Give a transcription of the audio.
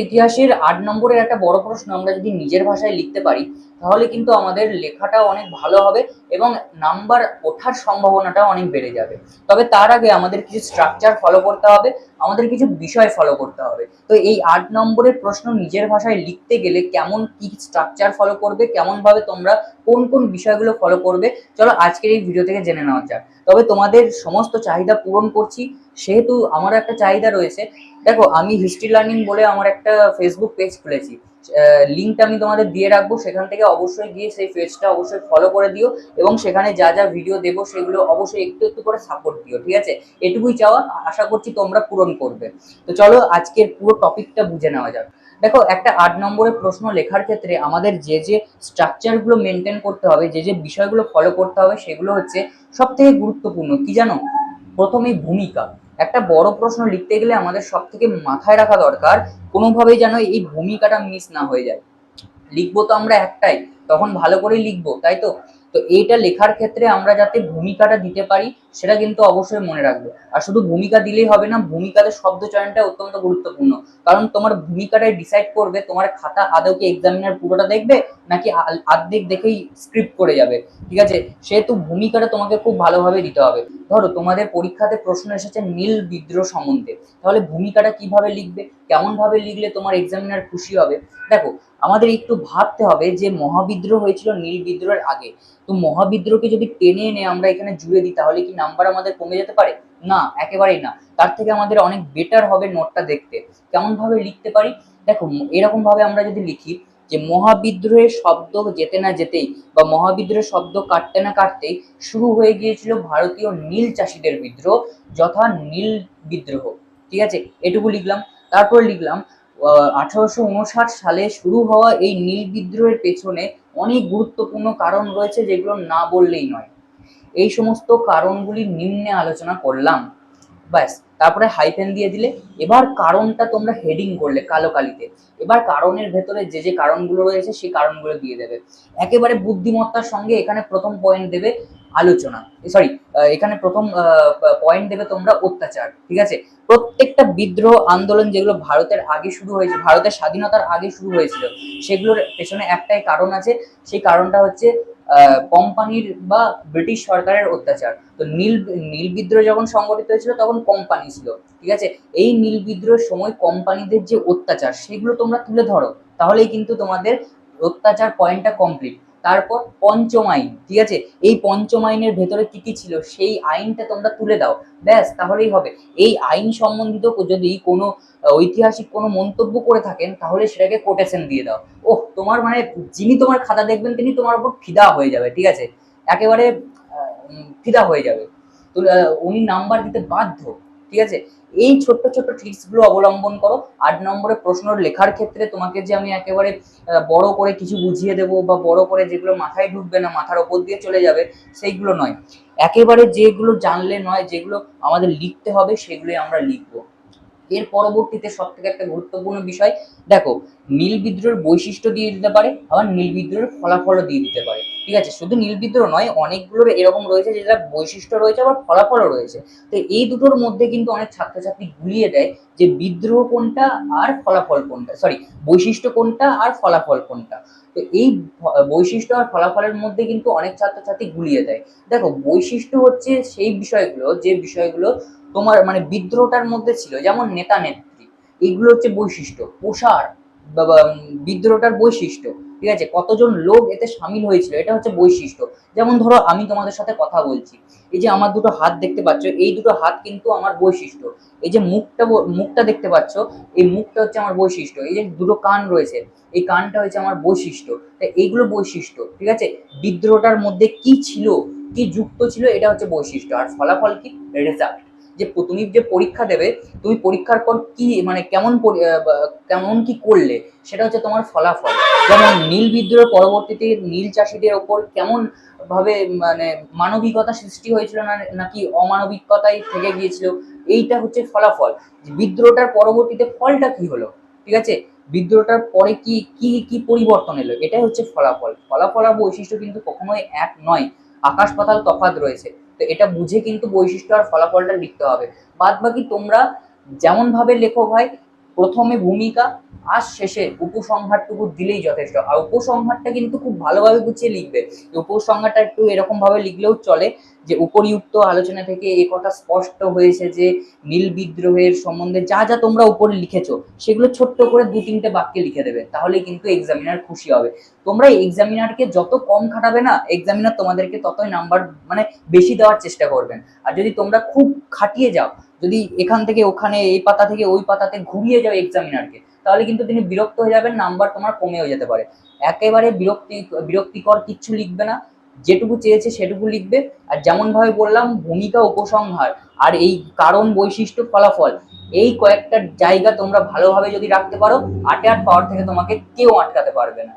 ইতিহাসের ৮ নম্বরের একটা বড় প্রশ্ন আমরা যদি নিজের ভাষায় লিখতে পারি তাহলে কিন্তু আমাদের লেখাটা অনেক ভালো হবে এবং নাম্বার ওঠার সম্ভাবনাটা অনেক বেড়ে যাবে। তবে তার আগে আমাদের কিছু স্ট্রাকচার ফলো করতে হবে, আমাদের কিছু বিষয় ফলো করতে হবে। তো এই ৮ নম্বরের প্রশ্ন নিজের ভাষায় লিখতে গেলে কেমন কি স্ট্রাকচার ফলো করবে, কেমন ভাবে তোমরা কোন কোন বিষয়গুলো ফলো করবে, চলো আজকের এই ভিডিও থেকে জেনে নেওয়া যাক। তবে তোমাদের সমস্ত চাহিদা পূরণ করছি, সেহেতু আমার একটা চাহিদা রয়েছে। দেখো, আমি হিস্ট্রি লার্নিং বলে আমার একটা ফেসবুক পেজ খুলেছি, লিঙ্কটা আমি তোমাদের দিয়ে রাখবো, সেখান থেকে অবশ্যই গিয়ে সেই পেজটা অবশ্যই ফলো করে দিও এবং সেখানে যা যা ভিডিও দেবো সেগুলো অবশ্যই একটু একটু করে সাপোর্ট দিও, ঠিক আছে? এটুকুই চাওয়া, আশা করছি তোমরা পূরণ করবে। তো চলো আজকের পুরো টপিকটা বুঝে নেওয়া যাক। দেখো, একটা ৮ নম্বরের প্রশ্ন লেখার ক্ষেত্রে আমাদের যে যে স্ট্রাকচারগুলো মেনটেন করতে হবে, যে যে বিষয়গুলো ফলো করতে হবে, সেগুলো হচ্ছে সব থেকে গুরুত্বপূর্ণ। কি জানো? প্রথমেই ভূমিকা। একটা বড় প্রশ্ন লিখতে গেলে আমাদের সব থেকে মাথায় রাখা দরকার কোনোভাবেই যেন এই ভূমিকাটা মিস না হয়ে যায়। লিখবো তো আমরা একটাই, তখন ভালো করেই লিখবো, তাই তো? তো এইটা লেখার ক্ষেত্রে আমরা যাতে ভূমিকাটা দিতে পারি সেটা কিন্তু অবশ্যই মনে রাখবো। আর শুধু ভূমিকা দিলেই হবে না, ভূমিকাতে শব্দ চয়নটা অত্যন্ত গুরুত্বপূর্ণ। কারণ তোমার ভূমিকাটাই ডিসাইড করবে তোমার খাতা আদৌ কি এক্সামিনার পুরোটা দেখবে নাকি আর্ধেক দেখেই স্ক্রিপ্ট করে যাবে, ঠিক আছে? সেহেতু ভূমিকাটা তোমাকে খুব ভালোভাবে দিতে হবে। ধরো তোমাদের পরীক্ষাতে প্রশ্ন এসেছে নীল বিদ্রোহ সম্বন্ধে, তাহলে ভূমিকাটা কিভাবে লিখবে, কেমন ভাবে লিখলে তোমার এক্সামিনার খুশি হবে? দেখো, আমাদের একটু ভাবতে হবে যে মহাবিদ্রোহ হয়েছিল নীল বিদ্রোহের আগে। তো মহাবিদ্রোহকে যদি টেনে এনে আমরা এখানে জুড়ে দিই তাহলে কি নাম্বার আমাদের কমে যেতে পারে? না, একেবারেই না। তার থেকে আমাদের অনেক বেটার হবে নোটটা দেখতে। কেমন ভাবে লিখতে পারি? দেখো, এরকম ভাবে আমরা যদি লিখি যে মহাবিদ্রোহের শব্দ যেতে না যেতেই বা মহাবিদ্রোহের শব্দ কাটতে না কাটতেই শুরু হয়ে গিয়েছিল ভারতীয় নীল চাষীদের বিদ্রোহ, যথা নীল বিদ্রোহ। ঠিক আছে, এটুকু লিখলাম। তারপর লিখলাম 1859 সালে শুরু হওয়া এই নীল বিদ্রোহের পেছনে অনেক গুরুত্বপূর্ণ কারণ রয়েছে যেগুলো না বললেই নয়। এই সমস্ত কারণগুলি নিম্নে আলোচনা করলাম। ব্যাস, তারপরে হাইফেন দিয়ে দিলে। এবার কারণটা তোমরা হেডিং করলে কালো কালিতে। এবার কারণের ভেতরে যে যে কারণগুলো রয়েছে সেই কারণগুলো দিয়ে দেবে একেবারে বুদ্ধিমত্তার সঙ্গে। এখানে প্রথম পয়েন্ট দেবে আলোচনা, সরি, এখানে প্রথম পয়েন্ট দেবে তোমরা অত্যাচার, ঠিক আছে? প্রত্যেকটা বিদ্রোহ আন্দোলন যেগুলো ভারতের আগে শুরু হয়েছে, ভারতের স্বাধীনতার আগে শুরু হয়েছিল, সেগুলোর পেছনে একটাই কারণ আছে। সেই কারণটা হচ্ছে কোম্পানির বা ব্রিটিশ সরকারের অত্যাচার। তো নীল নীল বিদ্রোহ যখন সংগঠিত হয়েছিল তখন কোম্পানি ছিল, ঠিক আছে? এই নীল বিদ্রোহের সময় কোম্পানিদের যে অত্যাচার সেগুলো তোমরা তুলে ধরো, তাহলেই কিন্তু তোমাদের অত্যাচার পয়েন্টটা কমপ্লিট। তারপর পঞ্চম আইন, ঠিক আছে? এই পঞ্চম আইনের ভেতরে কি কি ছিল সেই আইনটা তোমরা তুলে দাও, ব্যাস তাহলেই হবে। এই আইন সম্বন্ধিত যদি কোনো ঐতিহাসিক কোনো মন্তব্য করে থাকেন তাহলে সেটাকে কোটেশন দিয়ে দাও। ওহ, তোমার মানে যিনি তোমার খাতা দেখবেন তিনি তোমার উপর ফিদা হয়ে যাবে, ঠিক আছে? একেবারে ফিদা হয়ে যাবে। তো উনি নাম্বার দিতে বাধ্য, ঠিক আছে? এই ছোট্ট ছোট্ট ট্রিক্স গুলো অবলম্বন করো। ৮ নম্বরের প্রশ্ন লেখার ক্ষেত্রে তোমাকে যে আমি একেবারে বড় করে কিছু বুঝিয়ে দেবো বা বড় করে যেগুলো মাথায় ঢুকবে না, মাথার ওপর দিয়ে চলে যাবে, সেইগুলো নয়। একেবারে যেগুলো জানলে নয়, যেগুলো আমাদের লিখতে হবে সেগুলোই আমরা লিখবো। এর পরবর্তীতে সব থেকে একটা গুরুত্বপূর্ণ বিষয়, দেখো, নীল বিদ্রোহের বৈশিষ্ট্য দিয়ে দিতে পারে, আবার নীল বিদ্রোহের ফলাফলও দিয়ে দিতে পারে, ঠিক আছে? শুধু নীল বিদ্রোহ নয়, অনেকগুলোর এরকম রয়েছে যেটা বৈশিষ্ট্য রয়েছে আবার ফলাফলও রয়েছে। তো এই দুটোর মধ্যে কিন্তু অনেক ছাত্রছাত্রী গুলিয়ে দেয় যে বিদ্রোহ কোনটা আর ফলাফল কোনটা, সরি, বৈশিষ্ট্য কোনটা আর ফলাফল কোনটা। তো এই বৈশিষ্ট্য আর ফলাফলের মধ্যে কিন্তু অনেক ছাত্রছাত্রী গুলিয়ে দেয়। দেখো, বৈশিষ্ট্য হচ্ছে সেই বিষয়গুলো যে বিষয়গুলো তোমার মানে বিদ্রোহটার মধ্যে ছিল, যেমন নেতা নেত্রী, এগুলো হচ্ছে বৈশিষ্ট্য। প্রসার বিদ্রোহটার বৈশিষ্ট্য, ঠিক আছে? কতজন লোক এতে সামিল হয়েছিল এটা হচ্ছে বৈশিষ্ট্য। যেমন ধরো আমি তোমাদের সাথে কথা বলছি, এই যে আমার দুটো হাত দেখতে পাচ্ছ, এই দুটো হাত কিন্তু আমার বৈশিষ্ট্য। এই যে মুখটা দেখতে পাচ্ছ, এই মুখটা হচ্ছে আমার বৈশিষ্ট্য। এই যে দুটো কান রয়েছে, এই কানটা হচ্ছে আমার বৈশিষ্ট্য। তাই এইগুলো বৈশিষ্ট্য, ঠিক আছে? বিদ্রোহটার মধ্যে কি ছিল, কি যুক্ত ছিল, এটা হচ্ছে বৈশিষ্ট্য। আর ফলাফল কি? রেজাল্ট। যে তুমি যে পরীক্ষা দেবে, তুমি পরীক্ষার পর কি মানে কেমন কি করলে, সেটা হচ্ছে তোমার ফলাফল। যেমন নীল বিদ্রোহের পরবর্তীতে নীল চাষীদের ওপর কেমন ভাবে মানে মানবিকতা সৃষ্টি হয়েছিল না নাকি অমানবিকতাই থেকে গিয়েছিল, এইটা হচ্ছে ফলাফল। বিদ্রোহটার পরবর্তীতে ফলটা কি হলো, ঠিক আছে? বিদ্রোহটার পরে কি কি কি পরিবর্তন এলো, এটাই হচ্ছে ফলাফল। ফলাফল আর বৈশিষ্ট্য কিন্তু কখনোই এক নয়, আকাশ পাতাল তফাৎ রয়েছে। তো এটা বুঝে কিন্তু বৈশিষ্ট্য আর ফলাফলটা লিখতে হবে। বাদ বাকি তোমরা যেমন ভাবে লেখো ভাই, প্রথমে ভূমিকা আর শেষে উপসংহারটুকু দিলেই যথেষ্ট। আর উপসংহারটা কিন্তু খুব ভালোভাবে গুছিয়ে লিখবে। উপসংহারটা একটু এরকম ভাবে লিখলেও চলে যে উপরিউক্ত আলোচনা থেকে এ কথা স্পষ্ট হয়েছে যে নীল বিদ্রোহের সম্বন্ধে যা যা তোমরা উপরে লিখেছো সেগুলো ছোট্ট করে 2-3টে বাক্যে লিখে দেবে, তাহলে কিন্তু এক্সামিনার খুশি হবে। তোমরা এক্সামিনারকে যত কম খাটাবে না, এক্সামিনার তোমাদেরকে ততই নাম্বার মানে বেশি দেওয়ার চেষ্টা করবেন। আর যদি তোমরা খুব খাটিয়ে যাও, যদি এখান থেকে ওখানে এই পাতা থেকে ওই পাতাতে ঘুরিয়ে যাও এক্সামিনারকে, তাহলে কিন্তু তিনি বিরক্ত হয়ে যাবেন, নাম্বার তোমার কমেও যেতে পারে। একেবারে বিরক্তিকর কিচ্ছু লিখবে না, যেটুকু চেয়েছে সেটুকু লিখবে। আর যেমন ভাবে বললাম, ভূমিকা, উপসংহার আর এই কারণ, বৈশিষ্ট্য, ফলাফল, এই কয়েকটা জায়গা তোমরা ভালোভাবে যদি রাখতে পারো, 8 পাওয়ার থেকে তোমাকে কেউ আটকাতে পারবে না।